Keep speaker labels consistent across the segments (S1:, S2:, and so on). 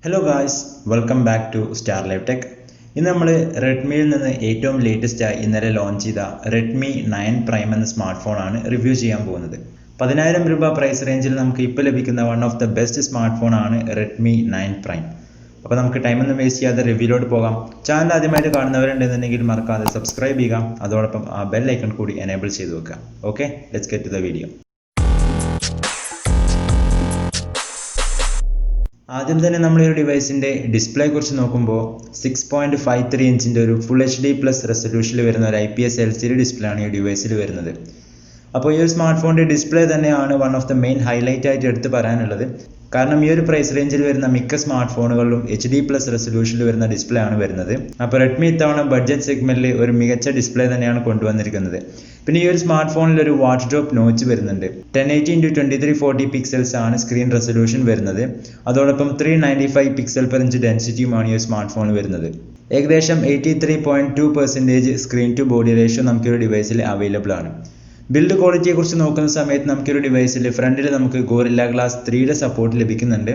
S1: Hello guys, welcome back to star live tech. ഇന്ന് നമ്മൾ റെഡ്മിയിൽ നിന്ന് ഏറ്റവും ലേറ്റസ്റ്റ് ആയി ഇന്നലെ ലോഞ്ച് ചെയ്ത റെഡ്മി 9 പ്രൈം എന്ന സ്മാർട്ട് ഫോണാണ് റിവ്യൂ ചെയ്യാൻ പോകുന്നത്. 10,000 രൂപ പ്രൈസ് റേഞ്ചിൽ നമുക്ക് ഇപ്പോൾ ലഭിക്കുന്ന one of the best smart ഫോണാണ് റെഡ്മി 9 പ്രൈം. അപ്പോൾ നമുക്ക് ടൈമൊന്നും വേസ്റ്റ് ചെയ്യാതെ റിവ്യൂലോട്ട് പോകാം. ചാനൽ ആദ്യമായിട്ട് കാണുന്നവരുണ്ടെന്നുണ്ടെങ്കിൽ മറക്കാതെ സബ്സ്ക്രൈബ് ചെയ്യുക, അതോടൊപ്പം ആ ബെൽ ഐക്കൺ കൂടി എനേബിൾ ചെയ്ത് വെക്കുക. Okay, let's get to the video. ആദ്യം തന്നെ നമ്മൾ ഈ ഒരു ഡിവൈസിൻ്റെ ഡിസ്പ്ലേ കുറിച്ച് നോക്കുമ്പോൾ 6.53 ഇഞ്ചിൻ്റെ ഒരു ഫുൾ HD പ്ലസ് റെസൊല്യൂഷനിൽ വരുന്ന ഒരു IPS LCD ഡിസ്പ്ലേ ആണ് ഈ ഡിവൈസിൽ വരുന്നത്. അപ്പോൾ ഈ ഒരു സ്മാർട്ട് ഫോണിൻ്റെ ഡിസ്പ്ലേ തന്നെയാണ് one of the main highlight ആയിട്ട് എടുത്ത് പറയാനുള്ളത്. കാരണം ഈ ഒരു പ്രൈസ് റേഞ്ചിൽ വരുന്ന മിക്ക സ്മാർട്ട് ഫോണുകളിലും HD പ്ലസ് റെസൊല്യൂഷനിൽ വരുന്ന ഡിസ്പ്ലേ ആണ് വരുന്നത്. അപ്പോൾ റെഡ്മി ഇത്തവണ ബഡ്ജറ്റ് സെഗ്മെന്റിൽ ഒരു മികച്ച ഡിസ്പ്ലേ തന്നെയാണ് കൊണ്ടുവന്നിരിക്കുന്നത്. പിന്നെ ഈ ഒരു സ്മാർട്ട് ഫോണിൽ ഒരു വാച്ച് ഡ്രോപ്പ് നോച്ച് വരുന്നുണ്ട്. 1080x2340 പിക്സൽസ് ആണ് സ്ക്രീൻ റെസൊല്യൂഷൻ വരുന്നത്. അതോടൊപ്പം 395 പിക്സൽ പെർ ഇഞ്ച് ഡെൻസിറ്റിയുമാണ് ഈ ഒരു സ്മാർട്ട് ഫോൺ വരുന്നത്. ഏകദേശം 83.2% സ്ക്രീൻ ടു ബോഡി റേഷ്യോ നമുക്ക് ഈ ഒരു ഡിവൈസിൽ അവൈലബിൾ ആണ്. ബിൽഡ് ക്വാളിറ്റിയെ കുറിച്ച് നോക്കുന്ന സമയത്ത് നമുക്കൊരു ഡിവൈസിൽ ഫ്രണ്ടിൽ നമുക്ക് ഗോറില്ല ഗ്ലാസ് 3യുടെ സപ്പോർട്ട് ലഭിക്കുന്നുണ്ട്.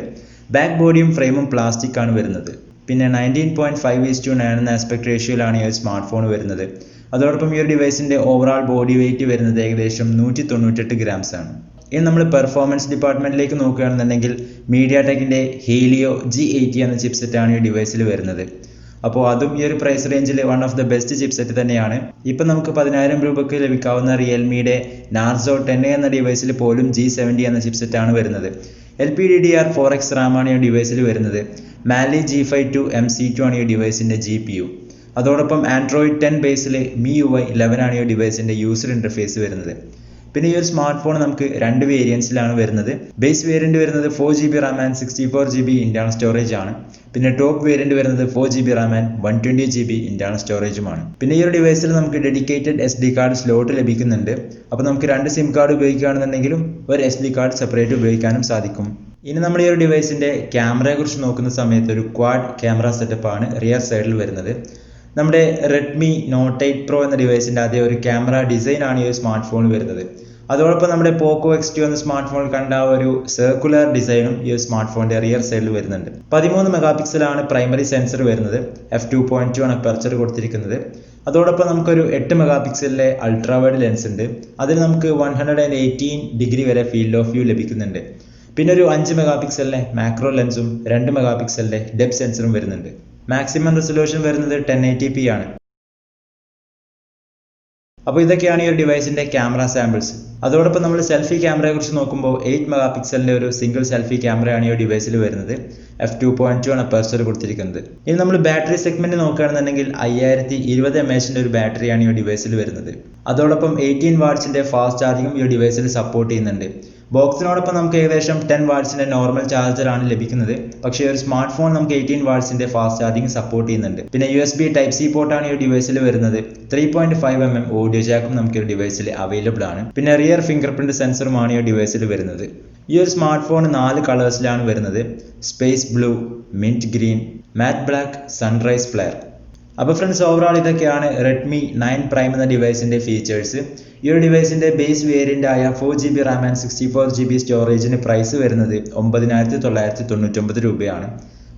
S1: ബാക്ക് ബോഡിയും ഫ്രെയിമും പ്ലാസ്റ്റിക് ആണ് വരുന്നത്. പിന്നെ 19.5:9 എന്ന ആസ്പെക്ട് റേഷ്യോയിലാണ് ഈ ഒരു സ്മാർട്ട് ഫോൺ വരുന്നത്. അതോടൊപ്പം ഈ ഒരു ഡിവൈസിൻ്റെ ഓവറാൾ ബോഡി വെയിറ്റ് വരുന്നത് ഏകദേശം 198 ഗ്രാംസ് ആണ്. ഇനി നമ്മൾ പെർഫോമൻസ് ഡിപ്പാർട്ട്മെൻറ്റിലേക്ക് നോക്കുകയാണെന്നുണ്ടെങ്കിൽ മീഡിയാടെക്കിൻ്റെ ഹീലിയോ G80 എന്ന ചിപ്സെറ്റാണ് ഈ ഡിവൈസിൽ വരുന്നത്. അപ്പോൾ അതും ഈ ഒരു പ്രൈസ് റേഞ്ചിൽ one of the best chipset തന്നെയാണ്. ഇപ്പം നമുക്ക് 10,000 രൂപയ്ക്ക് ലഭിക്കാവുന്ന റിയൽമിയുടെ നാർസോ 10 എന്ന ഡിവൈസിൽ പോലും G70 എന്ന ചിപ്സെറ്റാണ് വരുന്നത്. LPDDR4X റാമാണ് ഈ ഡിവൈസിൽ വരുന്നത്. മാലി G52 MC2 ആണ് ഈ ഡിവൈസിൻ്റെ GPU. അതോടൊപ്പം ആൻഡ്രോയിഡ് 10 ബേസിൽ MIUI 11 ആണ് ഈ ഡിവൈസിൻ്റെ യൂസർ ഇൻ്റർഫേസ് വരുന്നത്. പിന്നെ ഈ ഒരു സ്മാർട്ട് ഫോൺ നമുക്ക് രണ്ട് വേരിയൻസിലാണ് വരുന്നത്. ബേസ് വേരിയൻറ്റ് വരുന്നത് 4GB Ram and 64GB internal storage ആണ്. പിന്നെ ടോപ്പ് വേരിയൻറ്റ് വരുന്നത് 4GB Ram and 120GB internal സ്റ്റോറേജുമാണ്. പിന്നെ ഈ ഒരു ഡിവൈസിൽ നമുക്ക് ഡെഡിക്കേറ്റഡ് SD കാർഡ് സ്ലോട്ട് ലഭിക്കുന്നുണ്ട്. അപ്പോൾ നമുക്ക് രണ്ട് സിം കാർഡ് ഉപയോഗിക്കുകയാണെന്നുണ്ടെങ്കിലും ഒരു SD കാർഡ് സെപ്പറേറ്റ് ഉപയോഗിക്കാനും സാധിക്കും. ഇനി നമ്മൾ ഈ ഒരു ഡിവൈസിൻ്റെ ക്യാമറയെ കുറിച്ച് നോക്കുന്ന സമയത്ത് ഒരു ക്വാഡ് ക്യാമറ സെറ്റപ്പാണ് റിയർ സൈഡിൽ വരുന്നത്. നമ്മുടെ റെഡ്മി നോട്ട് 8 പ്രോ എന്ന ഡിവൈസിൻ്റെ അതേ ഒരു ക്യാമറ ഡിസൈനാണ് ഈ ഒരു സ്മാർട്ട് ഫോൺ വരുന്നത്. അതോടൊപ്പം നമ്മുടെ പോക്കോ X2 എന്ന സ്മാർട്ട് ഫോണിൽ കണ്ട ഒരു സർക്കുലർ ഡിസൈനും ഈ ഒരു സ്മാർട്ട് ഫോണിൻ്റെ റിയർ സൈഡിൽ വരുന്നുണ്ട്. 13 മെഗാപിക്സലാണ് പ്രൈമറി സെൻസർ വരുന്നത്. f2.2 ആണ് അപ്പർച്ചർ കൊടുത്തിരിക്കുന്നത്. അതോടൊപ്പം നമുക്കൊരു 8 മെഗാപിക്സലിലെ അൾട്രാ വൈഡ് ലെൻസ് ഉണ്ട്. അതിൽ നമുക്ക് 118 ഡിഗ്രി വരെ ഫീൽഡ് ഓഫ് വ്യൂ ലഭിക്കുന്നുണ്ട്. പിന്നെ ഒരു 5 മെഗാപിക്സലിലെ മാക്രോ ലെൻസും 2 മെഗാപിക്സലിലെ ഡെപ്ത് സെൻസറും വരുന്നുണ്ട്. മാക്സിമം റെസൊല്യൂഷൻ വരുന്നത് 1080p ആണ്. അപ്പോൾ ഇതൊക്കെയാണ് ഈ ഒരു ഡിവൈസിൻ്റെ ക്യാമറ സാമ്പിൾസ്. അതോടൊപ്പം നമ്മൾ സെൽഫി ക്യാമറയെ കുറിച്ച് നോക്കുമ്പോൾ 8 മെഗാപിക്സലിൻ്റെ ഒരു സിംഗിൾ സെൽഫി ക്യാമറയാണ് ഈ ഒരു ഡിവൈസിൽ വരുന്നത്. f2.2 ആണ് അപ്പർച്ചർ കൊടുത്തിരിക്കുന്നത്. ഇനി നമ്മൾ ബാറ്ററി സെഗ്മെന്റ് നോക്കുകയാണെന്നുണ്ടെങ്കിൽ 5020 mAh ഒരു ബാറ്ററിയാണ് ഈ ഒരു ഡിവൈസിൽ വരുന്നത്. അതോടൊപ്പം 18 വാട്ട്സിൻ്റെ ഫാസ്റ്റ് ചാർജിങ്ങും ഈ ഒരു ഡിവൈസിൽ സപ്പോർട്ട് ചെയ്യുന്നുണ്ട്. ബോക്സിനോടൊപ്പം നമുക്ക് ഏകദേശം 10 വാട്ട്സിൻ്റെ നോർമൽ ചാർജറാണ് ലഭിക്കുന്നത്. പക്ഷേ ഒരു സ്മാർട്ട് ഫോൺ നമുക്ക് 18 വാട്ട്സിൻ്റെ ഫാസ്റ്റ് ചാർജിങ് സപ്പോർട്ട് ചെയ്യുന്നുണ്ട്. പിന്നെ USB Type-C പോർട്ടാണ് ഈ ഡിവൈസിൽ വരുന്നത്. 3.5mm ഓഡിയോ ജാക്കും നമുക്ക് ഈ ഡിവൈസിൽ അവൈലബിൾ ആണ്. പിന്നെ റിയർ ഫിംഗർ പ്രിന്റ് സെൻസറുമാണ് ഈ ഡിവൈസിൽ വരുന്നത്. ഈ ഒരു സ്മാർട്ട് ഫോൺ 4 കളേഴ്സിലാണ് വരുന്നത്: space blue, mint green, matte black, sunrise flare. അപ്പോൾ ഫ്രണ്ട്സ്, ഓവറോൾ ഇതൊക്കെയാണ് റെഡ്മി 9 പ്രൈം എന്ന ഡിവൈസിൻ്റെ ഫീച്ചേഴ്സ്. ഈ ഒരു ഡിവൈസിൻ്റെ ബേസ് വേരിയൻ്റ് ആയ 4GB Ram and 64GB സ്റ്റോറേജിന് price വരുന്നത് 9,999 രൂപയാണ്.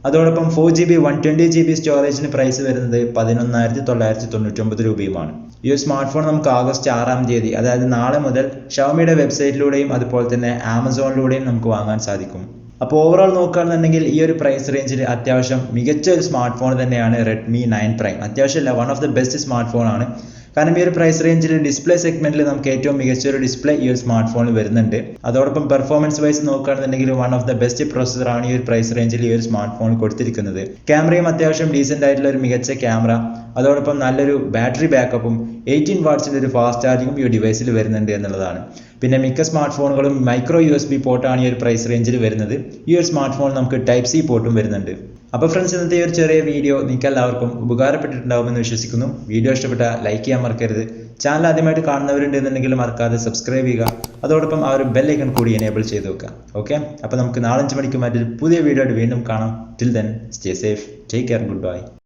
S1: അതോടൊപ്പം 4GB 120GB സ്റ്റോറേജിന് പ്രൈസ് വരുന്നത് 11,999 രൂപയുമാണ്. ഈ ഒരു സ്മാർട്ട് ഫോൺ നമുക്ക് ഓഗസ്റ്റ് 6-ാം തീയതി, അതായത് നാളെ മുതൽ ഷവോമിയുടെ വെബ്സൈറ്റിലൂടെയും അതുപോലെ തന്നെ ആമസോണിലൂടെയും നമുക്ക് വാങ്ങാൻ സാധിക്കും. അപ്പോൾ ഓവറോൾ നോക്കുകയാണെന്നുണ്ടെങ്കിൽ ഈ ഒരു പ്രൈസ് റേഞ്ചിൽ അത്യാവശ്യം മികച്ച ഒരു സ്മാർട്ട് ഫോൺ തന്നെയാണ് റെഡ്മി 9 പ്രൈം. അത്യാവശ്യമല്ല, one of the best smart ഫോണാണ്. കാരണം ഈ ഒരു പ്രൈസ് റേഞ്ചിൽ ഡിസ്പ്ലേ സെഗ്മെന്റിൽ നമുക്ക് ഏറ്റവും മികച്ച ഒരു ഡിസ്പ്ലേ ഈ ഒരു സ്മാർട്ട് ഫോണിൽ വരുന്നുണ്ട്. അതോടൊപ്പം പെർഫോമൻസ് വൈസ് നോക്കുകയാണെന്നുണ്ടെങ്കിൽ വൺ ഓഫ് ദ ബെസ്റ്റ് പ്രോസസ്സറാണ് ഈ ഒരു പ്രൈസ് റേഞ്ചിൽ ഈ ഒരു സ്മാർട്ട് ഫോണിൽ കൊടുത്തിരിക്കുന്നത്. ക്യാമറയും അത്യാവശ്യം ഡീസൻ്റ് ആയിട്ടുള്ള ഒരു മികച്ച ക്യാമറ, അതോടൊപ്പം നല്ലൊരു ബാറ്ററി ബാക്കപ്പും 18 വാട്ട്സിൻ്റെ ഒരു ഫാസ്റ്റ് ചാർജിങ്ങും ഈ ഡിവൈസിൽ വരുന്നുണ്ട് എന്നുള്ളതാണ്. പിന്നെ മിക്ക സ്മാർട്ട് ഫോണുകളും മൈക്രോ USB പോർട്ടാണ് ഈ ഒരു പ്രൈസ് റേഞ്ചിൽ വരുന്നത്. ഈ ഒരു സ്മാർട്ട് ഫോൺ നമുക്ക് Type-C പോർട്ടും വരുന്നുണ്ട്. അപ്പോൾ ഫ്രണ്ട്സ്, ഇന്നത്തെ ഈ ഒരു ചെറിയ വീഡിയോ നിങ്ങൾക്ക് എല്ലാവർക്കും ഉപകാരപ്പെട്ടിട്ടുണ്ടാവുമെന്ന് വിശ്വസിക്കുന്നു. വീഡിയോ ഇഷ്ടപ്പെട്ട ലൈക്ക് ചെയ്യാൻ മറക്കരുത്. ചാനൽ ആദ്യമായിട്ട് കാണുന്നവരുണ്ടെന്നുണ്ടെങ്കിൽ മറക്കാതെ സബ്സ്ക്രൈബ് ചെയ്യുക. അതോടൊപ്പം ആ ഒരു ബെൽ ഐക്കൺ കൂടി എനേബിൾ ചെയ്ത് വെക്കുക. ഓക്കെ, അപ്പോൾ നമുക്ക് നാളെ 5 മണിക്ക് മറ്റൊരു പുതിയ വീഡിയോ ആയിട്ട് വീണ്ടും കാണാം. Till then stay safe, take care, good bye.